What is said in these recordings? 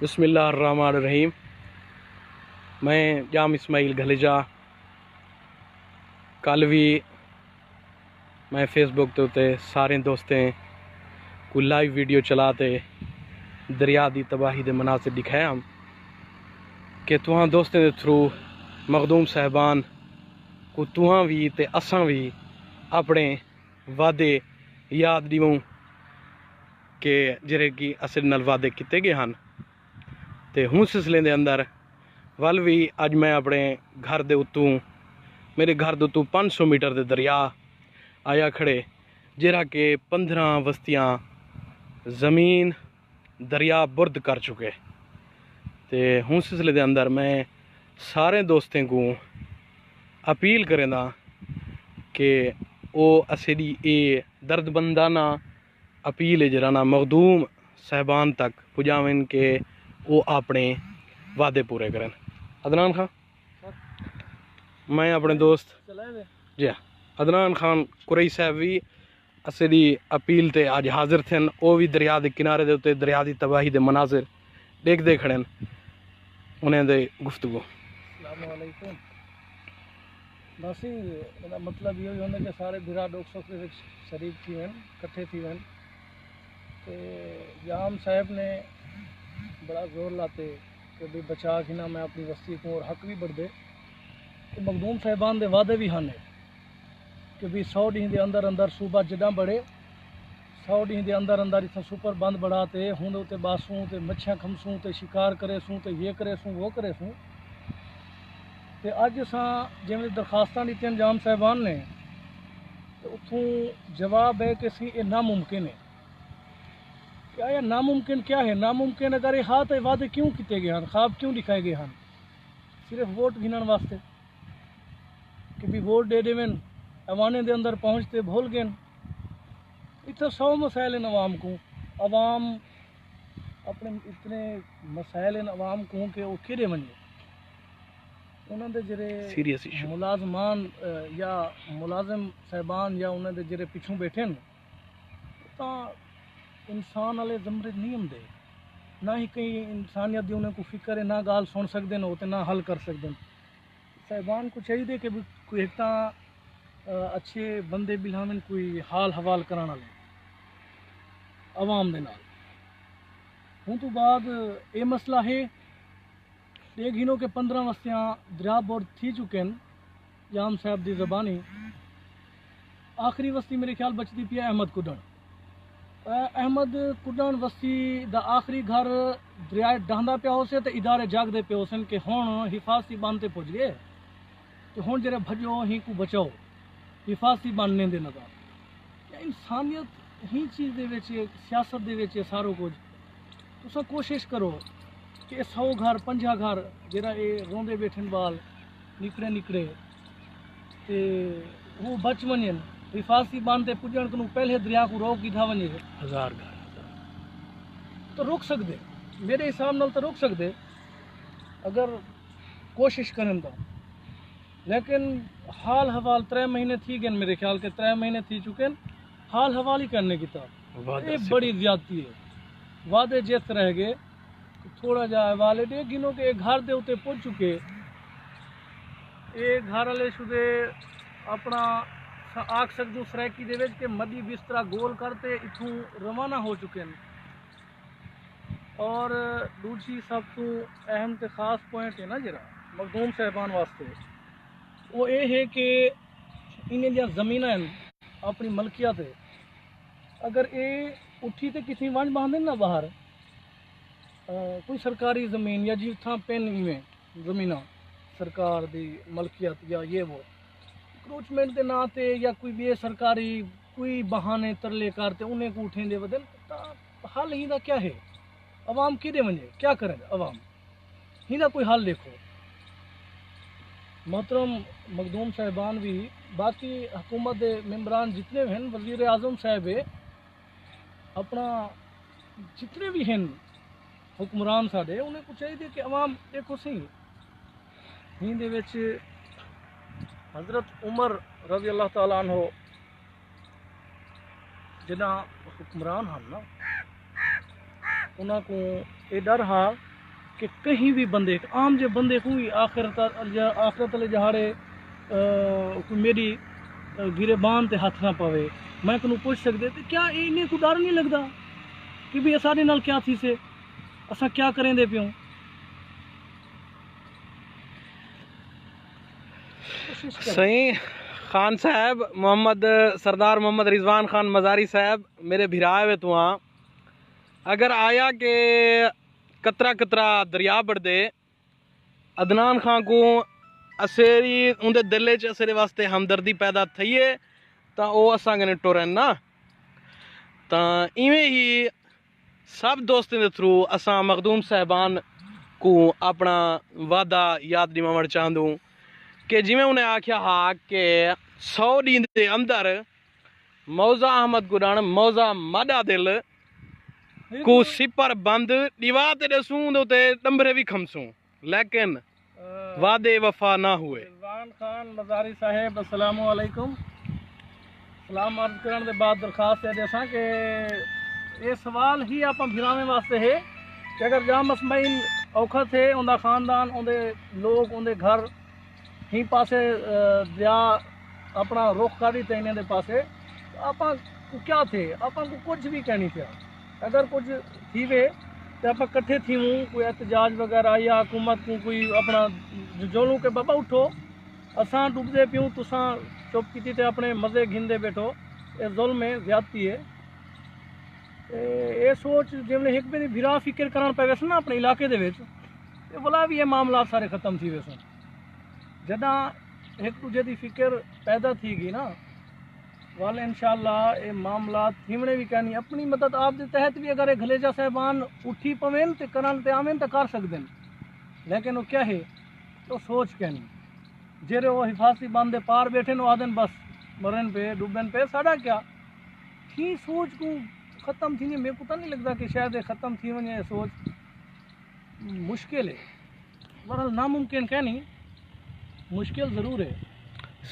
بسم اللہ الرحمن الرحیم. میں جام اسماعیل گھلجا. کل بھی میں فیس بک تے سارے دوستیں کو لائیو ویڈیو چلاتے دریا دی تباہی دے مناظر دکھایا ہم کہ تہاں دوستیں دے تھرو مخدوم صاحبان کو تہاں بھی تے اساں بھی اپنے وعدے یاد دیوں کہ جڑے کہ اصل نال وعدے کیتے گئے ہن. تے ہوں سلسلے دے اندر ول بھی اج میں اپنے گھر دے اتوں میرے گھر دے اتوں 500 میٹر دے دریا آیا کھڑے جہاں کہ 15 بستیاں زمین دریا برد کر چکے. تے ہوں سلسلے دے اندر میں سارے دوستیں کو اپیل کریں دا کہ او اسیدی اے درد بندانہ اپیل ہے جرانا مخدوم صاحبان تک پجاویں کہ وہ اپنے وعدے پورے کریں. عدنان خان میں اپنے دوست جی عدنان خان قریش صاحب بھی اسے دی اپیل تے آج حاضر تھے. وہ بھی دریا دے کنارے دے اتے دریا دی تباہی دے مناظر دیکھ دے کھڑے انہیں دے گفتگو. السلام علیکم. بس مطلب یہ ہوتا کہ سارے بھرا ڈوک سوکھ کے شریک تھی ون کٹھے تھی ون تے جام صاحب نے بڑا زور لاتے کہ بھی بچا کے نہ میں اپنی وسطی کو اور حق بھی بڑھ دے کہ مخدوم صاحبان دے وعدے بھی ہانے کہ بھی 100 ڈیں دے اندر اندر صوبہ جداں بڑھے 100 ڈیں دے اندر اندر اتنا سپر بند بڑھاتے ہوں تے باسوں تے مچھیاں کھمسوں تے شکار کرے سوں تے یہ کرے سوں وہ کرے سوں. تے اج اساں جویں درخواستاں دیتیاں جام صاحبان نے تے اتھوں جواب ہے کہ سی یہ ناممکن ہے. کیا یہ ناممکن کیا ہے؟ ناممکن اگر یہ ہاتھ وعدے کیوں کیتے گئے ہیں، خواب کیوں دکھائے گئے ہیں؟ صرف ووٹ گھنن واسطے کہ بھی ووٹ دے دیں ایوانے دے اندر پہنچتے بھول گئے. اتنے 100 مسائل ہیں عوام کو. عوام اپنے اتنے مسائل ہیں عوام کو کہ وہ کہڑے بنے انہوں دے جڑے ملازمان یا ملازم صاحبان یا انہوں دے جڑے پچھوں بیٹھے ہیں تو انسان والے زمرے نہیں ہوں نہ ہی کہیں انسانیت دی انہیں کو فکر ہے نہ گال سن سکتے ہیں تو نہ حل کر سکتے ہیں. صاحبان کو چاہیے کہ کوئی ایک اچھے بندے بلامن کوئی حال حوال کرانا لے عوام دے نال. ہوں تو بعد یہ مسئلہ ہے ایک گھنوں کے 15 وستیاں دریا بورڈ تھی چکے ہیں جام صاحب دی زبانی. آخری وستی میرے خیال بچتی پی احمد کڈن. احمد کڈن وستی دا آخری گھر دریائے ڈہندا پیا ہو سے تو ادارے جاگ دے پے ہو سن کہ ہوں حفاظتی بان تے پہنچ گئے تو ہوں جرے بھجو ہی کو بچاؤ حفاظتی باننے دے نظام. انسانیت ہی چیز دے ویچے سیاست دے ویچے سارو کچھ تو کوشش کرو کہ 100 گھر 50 گھر جرا یہ روندے بیٹھن بال نکڑے تے وہ بچ ونین حفاظتی باندھتے پجن کو پہلے دریا کو روک کیتا ونجے 1000 گھر تو روک سکتے میرے حساب نال تو روک سکتے اگر کوشش کریں تو. لیکن حال حوال 3 مہینے تھی گئے میرے خیال کے 3 مہینے تھی چکے حال حوال ہی کرنے کی تھا. یہ بڑی زیادتی ہے. وعدے جیت رہ گئے تھوڑا جا حوالے دے گنوں کے ایک گھر دے اتے پہنچ چکے ایک گھر والے شدے اپنا آکھ سکوں سریکی دے وچ کہ مدی بسترا گول کرتے اتوں روانہ ہو چکے ہیں. اور دوسری سب تو اہم تے خاص پوائنٹ ہے نا جرا مخدوم صاحبان واسطے وہ یہ ہے کہ انہیں جہاں زمین اپنی ملکیت ہے اگر یہ اٹھی تو کسی ونج باندھیں نا باہر کوئی سرکاری زمین یا جتھاں پین میں زمینہ سرکار دی ملکیت یا یہ وہ کروچمنٹ دے نا تے یا کوئی بھی سرکاری کوئی بہانے ترلے کرتے انہیں کو اٹھیں دے بدل حل ہی دا کیا ہے؟ عوام کی دے ونجے کیا کریں عوام ہی دا کوئی حل دیکھو. محترم مخدوم صاحبان بھی باقی حکومت دے ممبران جتنے بھی ہیں وزیر اعظم صاحب اپنا جتنے بھی ہیں حکمران ساڈے انہیں کو چاہیے کہ عوام دیکھو سی ہی دے وچ حضرت عمر رضی اللہ تعالیٰ عنہ جنہ حکمران ہن نا انہاں کو یہ ڈر ہا کہ کہیں بھی بندے عام جے بندے کوئی آخرت والے جہاڑے کوئی میری گریبان تے ہاتھ نہ پوے میں کنوں پوچھ سکدے تے کیا انہیں کو ڈر نہیں لگدا کہ بھی ساڈے نال کیا تھی سے اساں کیا کریں دے پیوں. صحیح خان صاحب محمد سردار محمد رضوان خان مزاری صاحب میرے بھرائے ہوئے تو ہاں اگر آیا کہ قطرہ قطرہ دریا بڑھ دے عدنان خان کو اسیری اندے دلے چ اسیرے واسطے ہمدردی پیدا تھئیے تا او اساں کنے ٹورن نا تا ایویں ہی سب دوستیں دے تھرو اساں مخدوم صاحبان کو اپنا وعدہ یاد دیوان چاہندوں کہ جی میں انہیں آکھیا ہا کہ 100 ڈین دے اندر موزہ احمد گران موزہ ماڈا دل کو سپر بند دیوا تے دسوں تے نمبرے بھی کھمسوں لیکن وعدے وفا نہ ہوئے. رضوان خان مزاری صاحب السلام علیکم. سلام عرض کرنے دے بعد درخواست ہے جیسا کہ یہ سوال ہی آپ بھراویں واسطے ہے کہ اگر جام اسماعیل اوکھا تھے اندہ خاندان اندے لوگ اندے گھر ہی پاسے دریا اپنا رخ کاری تے انہیں دے پاسے آپ کو کیا تھے آپ کو کچھ بھی کہنی پیا اگر کچھ تھی وے تو آپ کٹھے تھی ہوں کوئی احتجاج وغیرہ یا حکومت کو کوئی اپنا جولوں کہ بابا اٹھو اساں ڈوب دے پیوں تساں چپ کیتی تے اپنے مزے گھندے بیٹھو یہ ظلم ہے زیادتی ہے. یہ سوچ جی ایک میری بھرا فکر کرن پے ویسے نا اپنے علاقے دے وچ تے بلا بھی یہ معاملات سارے ختم تھی ویسے جداں ایک دوجے دی فکر پیدا تھی گئی نا وال انشاءاللہ یہ معاملات تھیمنے بھی کہنی اپنی مدد آپ دے تحت بھی اگر گھلیجا صاحبان اٹھی پوین تے کرن تے آمین تے کر سکدن لیکن وہ کیا ہے تو سوچ کہنی جیرے وہ حفاظتی باندھے پار بیٹھے نو آدن بس مرن پہ ڈوبن پہ ساڑا کیا تھی سوچ کو ختم تھی نہیں میں پتہ نہیں لگتا کہ شاید ختم تھی ونجے سوچ مشکل ہے بہرحال ناممکن کہنی مشکل ضرور ہے.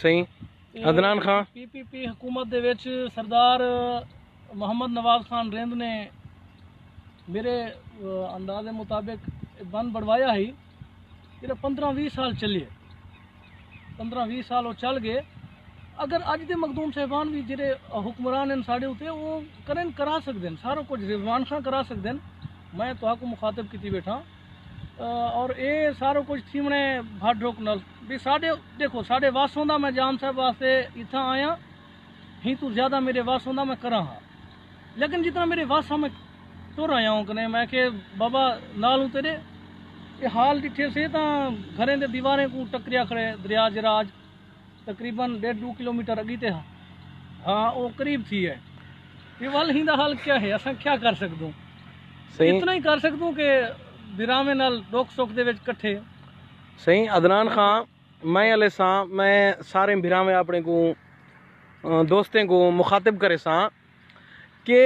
صحیح عدنان خان پی پی حکومت دے وچ سردار محمد نواز خان رند نے میرے اندازے مطابق بند بڑھوایا ہی یہ 15-20 سال چلیے 15-20 سال وہ چل گئے اگر اج دے مخدوم صاحبان بھی جڑے حکمران ہیں ساڑے ہوتے وہ کرا سکتے ہیں سارا کچھ رضوان خان کرا سکتے ہیں میں تو کو مخاطب کیتی بیٹھا اور اے سارا کچھ تھی میں بھٹ روک نل بھی ساڑے دیکھو ساڑے واسوں دا میں جام صاحب واسطے اتنا آیا ہی تو زیادہ میرے واسوں دا میں کرا ہاں لیکن جتنا میرے واسا میں ٹر آیا ہوں کنے میں کہ بابا نال ہوں تیرے یہ حال ڈٹھے سے تا گھریں دے دیواریں کو ٹکریا کھڑے دریا جراج تقریباً 1.5-2 کلومیٹر اگی تے ہاں وہ قریب تھی ہے یہ وال ہی دا حال کیا ہے اساں کیا کر سکدوں اتنا ہی کر سکدوں کہ برامے نال دکھ سکھ دے وچ کٹھے. صحیح عدنان خان میں علیہ ساں میں سارے برامے اپنے کو دوستیں کو مخاطب کرے ساں کہ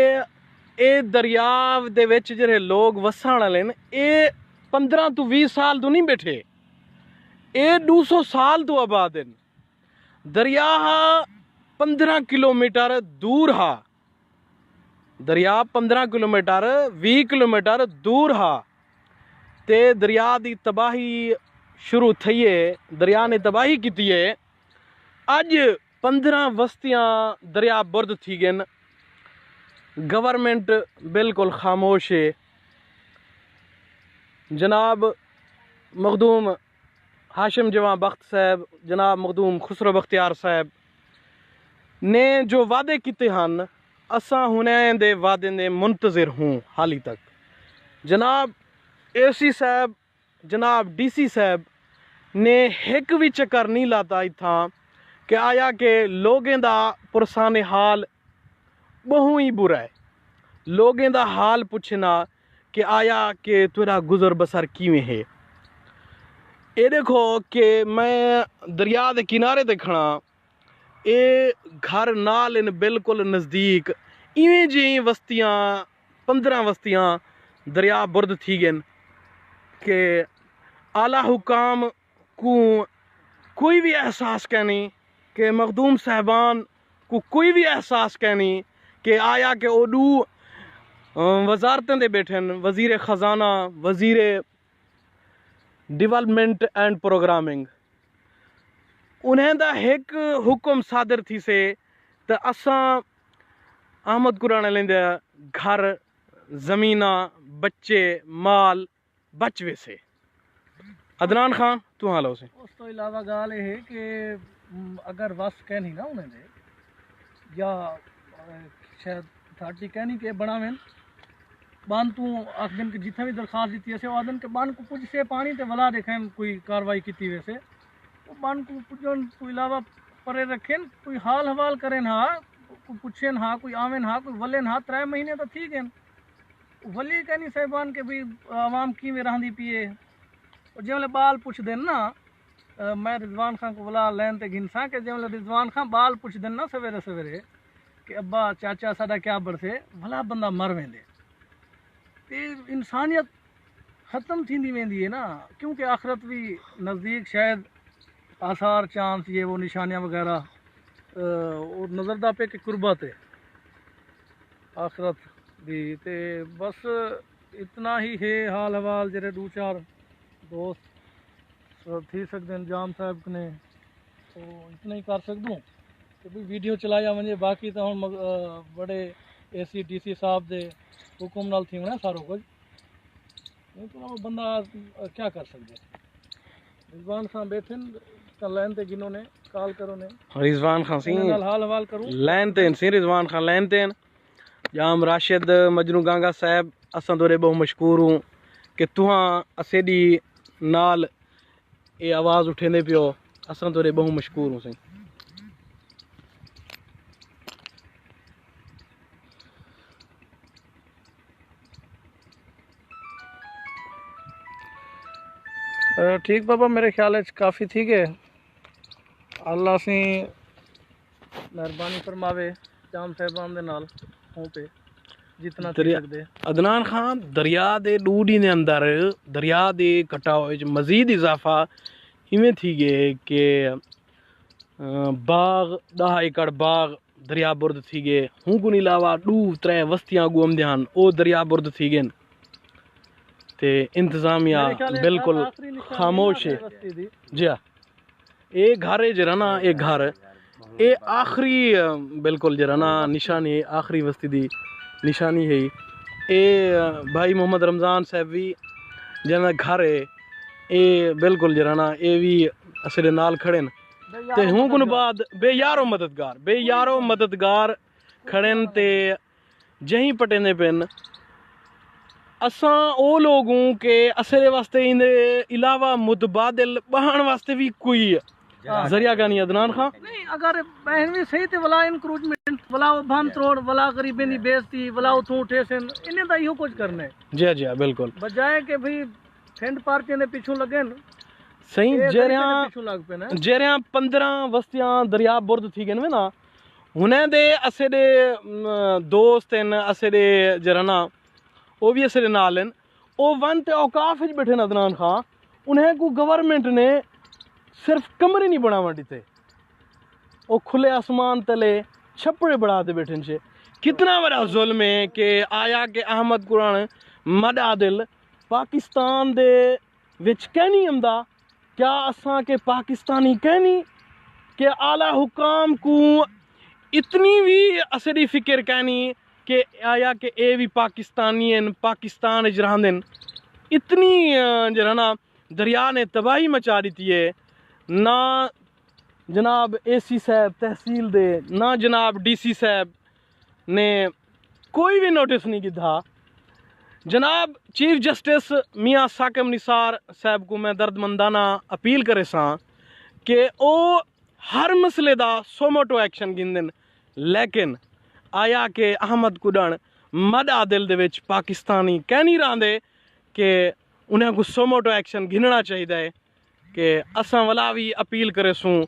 اے دریاو دے وچ جڑے لوگ وسان والے اے 15-20 سال تو نہیں بیٹھے اے 200 سال تو آباد ہیں. دریا 15 کلومیٹر دور ہا دریا 15 کلومیٹر 20 کلومیٹر دور ہا تے دریا دی تباہی شروع تھئیے دریا نے تباہی کیتی ہے. اج 15 وستیاں دریا برد تھی گئن گورنمنٹ بالکل خاموش ہے. جناب مخدوم ہاشم جوان بخت صاحب جناب مخدوم خسرو بختیار صاحب نے جو وعدے کیتے ہن اساں ہونے دے وعدے نے منتظر ہوں حالی تک. جناب اے سی صاحب جناب ڈی سی صاحب نے ایک بھی چکر نہیں لاتا اتھاں کہ آیا کہ لوگیں دا پرسان حال بہوں ہی برا ہے. لوگیں دا حال پوچھنا کہ آیا کہ تیرا گزر بسر کیویں ہے. اے دیکھو کہ میں دریا دے کنارے دیکھنا اے گھر نال ان بالکل نزدیک ایویں جی وستیاں 15 وستیاں دریا برد تھی گئن کہ اعلیٰ حکام کو کوئی بھی احساس کہنی کہ مخدوم صاحبان کو کوئی بھی احساس کہنی کہ آیا کہ اڈو وزارتیں دے بیٹھن وزیر خزانہ وزیر ڈیولپمنٹ اینڈ پروگرامنگ انہیں دا ایک حکم صادر تھی سے تو اساں احمد قرآن لیندے گھر زمینہ بچے مال بچوے سے عدنان خان تو حال ہو سے اس تو علاوہ گال یہ ہے کہ اگر وس کہنی نا انہیں دے یا شاید اتھارٹی کہنی کہ بناویں بان تو آخدن کہ جتنا بھی درخواست دیتی ہے وہ آدن کہ بان کو کچھ سے پانی تے ولا دیکھیں کوئی کاروائی کیتی ویسے وہ بان کو پجن تو علاوہ پرے رکھیں کوئی حال حوال کریں ہاں کوئی پوچھیں ہاں کوئی آویں ہاں کوئی ولین ہاں 3 مہینے تو ٹھیک ہیں ولی کہنی صاحبان کہ بھی عوام کی میں رہندی پیے اور جب بال پوچھ دین نا میں رضوان خان کو بلا لین تے گھنساں کہ جب رضوان خان بال پوچھ دین نا سویرے سویرے کہ ابا چاچا ساڈا کیا برسے بھلا بندہ مر ویندے تے انسانیت ختم تھیندی ویندی ہے نا کیونکہ آخرت بھی نزدیک شاید آثار چانس یہ وہ نشانیاں وغیرہ اور نظر دا پہ کہ قربت ہے آخرت بھی تے بس اتنا ہی ہے حال حوال جڑے 2-4 دوست تھی سکتے ہیں جام صاحب نے تو اتنا ہی کر سکدوں کہ بھی ویڈیو چلایا ونجے باقی تو ہن بڑے اے سی ڈی سی صاحب دے حکم نال تھی ہونا سارو کچھ نہیں تو بندہ کیا کر سکتے رضوان خان بیٹھے لین تے گنوں نے کال کرو نے رضوان خان سی حال حوال کروں لین تے سی رضوان خان لین تے جام راشد مجنو گانگا صاحب اساں تورے بہت مشکور ہوں کہ تہاں اسے دی نال اے آواز اٹھیندے پیو اساں تورے بہت مشکور ہوں سی ٹھیک بابا میرے خیال ہے کافی ٹھیک ہے اللہ سی مہربانی فرماوے جام صاحبان دے نال ہوں پہ جتنا تھی سکدے عدنان خان دریا دے ڈوڈی دے اندر دریا دے کٹاؤ وچ مزید اضافہ ایویں تھی گئے کہ باغ 10 ایکڑ باغ دریا برد تھی گئے ہوں کو علاوہ 2-3 وستیاں گوم دیان او دریا برد تھی گئے تے انتظامیہ بالکل خاموش ہے جی ہاں اے گھر ہے جرا نا اے گھر اے آخری بالکل جرا نا نشانی آخری وستی دی نشانی ہے اے بھائی محمد رمضان صاحب بھی جنا گھر ہے اے بالکل جرا نا اے بھی اسے نال کھڑن تے ہوں کن بعد بے یارو مددگار کھڑن تے جہیں پٹیندے پن اساں او لوگوں کے اثر واسطے ان علاوہ متبادل بہن واسطے بھی کوئی ذریعہ کا نہیں عدنان خان نہیں اگر بہن بھی صحیح تے ولا انکروچمنٹ ولا بھن تروڑ ولا غریبیں دی بےزتی ولا اتھوں اٹھے سن انہیں دا یہو کچھ کرنا ہے جی جی بالکل بجائے کہ بھئی فینڈ پارٹیاں دے پیچھوں لگن صحیح پیچھوں لگ پے نا جیریاں 15 وستیاں دریا برد تھی گئے نا انہیں دے اسے دے دوست ہیں اسے دے جرنا وہ بھی اسے نال ہیں وہ ون تے اوقاف وچ بیٹھے عدنان خان انہیں کو گورنمنٹ نے صرف کمرے نہیں بناون دیتے وہ کھلے آسمان تلے چھپڑے بڑھا دے بیٹھے چھے کتنا بڑا ظلم ہے کہ آیا کہ احمد قرآن مد عادل پاکستان دے وچ کہنی امدا کیا اساں کے پاکستانی کہنی کہ اعلیٰ حکام کو اتنی بھی اسری فکر کہنی کہ آیا کہ اے بھی پاکستانی ہیں پاکستان اجراندن اتنی جرانا دریا نے تباہی مچا دیتی ہے نہ جناب اے سی صاحب تحصیل دے نہ جناب ڈی سی صاحب نے کوئی بھی نوٹس نہیں کیتا جناب چیف جسٹس میاں ثاقب نثار صاحب کو میں درد مندانہ اپیل کرے ساں کہ او ہر مسئلے دا سوموٹو ایکشن گندن لیکن آیا کہ احمد قرآن مد عادل دے وچ پاکستانی کہہ نہیں راندے کہ انہیں کو سوموٹو ایکشن گھننا چاہیے کہ اساں والا بھی اپیل کرے سوں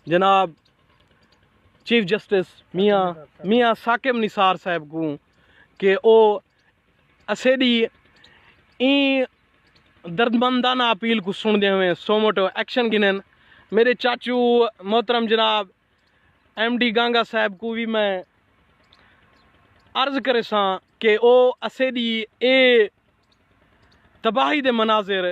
جناب چیف جسٹس میاں ثاقب نثار صاحب کو کہ او اسے دی این دردمندانہ اپیل کو سن دے ہوئے سوموٹو ایکشن گنن میرے چاچو محترم جناب ایم ڈی گانگا صاحب کو بھی میں عرض کرے ساں کہ او اسے دی اے تباہی دے مناظر